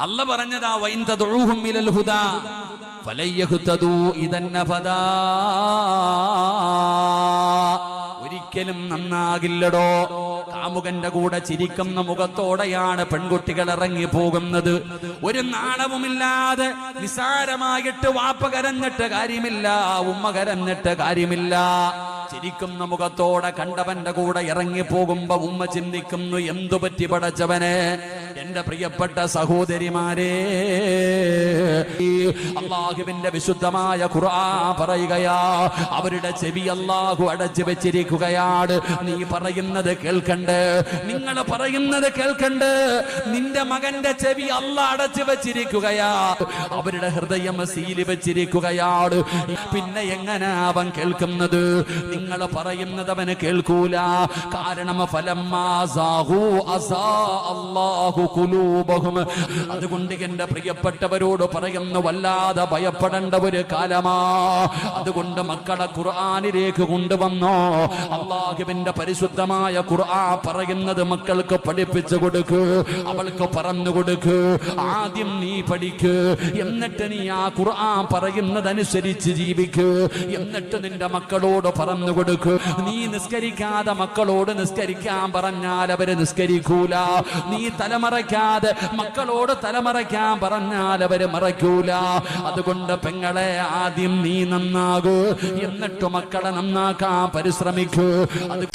അല്ല പറഞ്ഞതാ വൈൻ തദഉഹും ഇലൽ ഹുദാ ഫലയഹ്തദൂ ഇദൻ ഫദാ. ഒരിക്കലും നന്നാകില്ലടോ. കാമുകന്റെ കൂടെ ചിരിക്കുന്ന മുഖത്തോടെയാണ് പെൺകുട്ടികൾ ഇറങ്ങി പോകുന്നത്. ഒരു നാണവുമില്ലാതെ നിസാരമായിട്ട് വാപ്പ കരഞ്ഞിട്ട് കാര്യമില്ല, ഉമ്മ കരഞ്ഞിട്ട് കാര്യമില്ല. ചിരിക്കുന്ന മുഖത്തോടെ കണ്ടവന്റെ കൂടെ ഇറങ്ങി പോകുമ്പോ ഉമ്മ ചിന്തിക്കുന്നു, എന്തു പറ്റി പടച്ചവനെ. എന്റെ പ്രിയപ്പെട്ട സഹോദരിമാരെ, അല്ലാഹുവിന്റെ വിശുദ്ധമായ ഖുർആൻ പറയുകയാ, അവരുടെ ചെവി അല്ലാഹു അടച്ചു വെച്ചിരിക്കുകയാണ്. നീ പറയുന്നത് കേൾക്കണ്ട്, നിങ്ങൾ പറയുന്നത് കേൾക്കണ്ട്. നിന്റെ മകന്റെ ചെവി അല്ലാഹു അടച്ചു വെച്ചിരിക്കുകയാ, അവരുടെ ഹൃദയം സീലി വെച്ചിരിക്കുകയാണ്. പിന്നെ എങ്ങനെ അവൻ കേൾക്കുന്നത്? നിങ്ങൾ പറയുന്നത് അവന് കേൾക്കൂല. കാരണം അതുകൊണ്ട് എന്റെ പ്രിയപ്പെട്ടവരോട് പറയുന്നു, വല്ലാതെ ഭയപ്പെടേണ്ട ഒരു കാലമാ. അതുകൊണ്ട് മക്കളെ ഖുർആനിലേക്ക് കൊണ്ടുവന്നോ. അല്ലാഹുവിന്റെ പരിശുദ്ധമായ ഖുർആൻ പറയുന്നത് മക്കൾക്ക് പഠിപ്പിച്ചു കൊടുക്ക്, അവൾക്ക് പറഞ്ഞു കൊടുക്ക്. ആദ്യം നീ പഠിക്ക്, എന്നിട്ട് നീ ആ ഖുർആൻ പറയുന്നതനുസരിച്ച് ജീവിക്ക്. എന്നിട്ട് നിന്റെ മക്കളോട് പറഞ്ഞു കൊടുക്ക്. നീ നിസ്കരിക്കാതെ മക്കളോട് നിസ്കരിക്കാൻ പറഞ്ഞാൽ അവര് നിസ്കരിക്കൂല. നീ തലമറയ്ക്കാതെ മക്കളോട് തലമറയ്ക്കാൻ പറഞ്ഞാൽ അവര് മറയ്ക്കൂല. അതുകൊണ്ട് പെങ്ങളെ, ആദ്യം നീ നന്നാകൂ, എന്നിട്ട് മക്കളെ നന്നാക്കാൻ പരിശ്രമിക്കൂ. അത്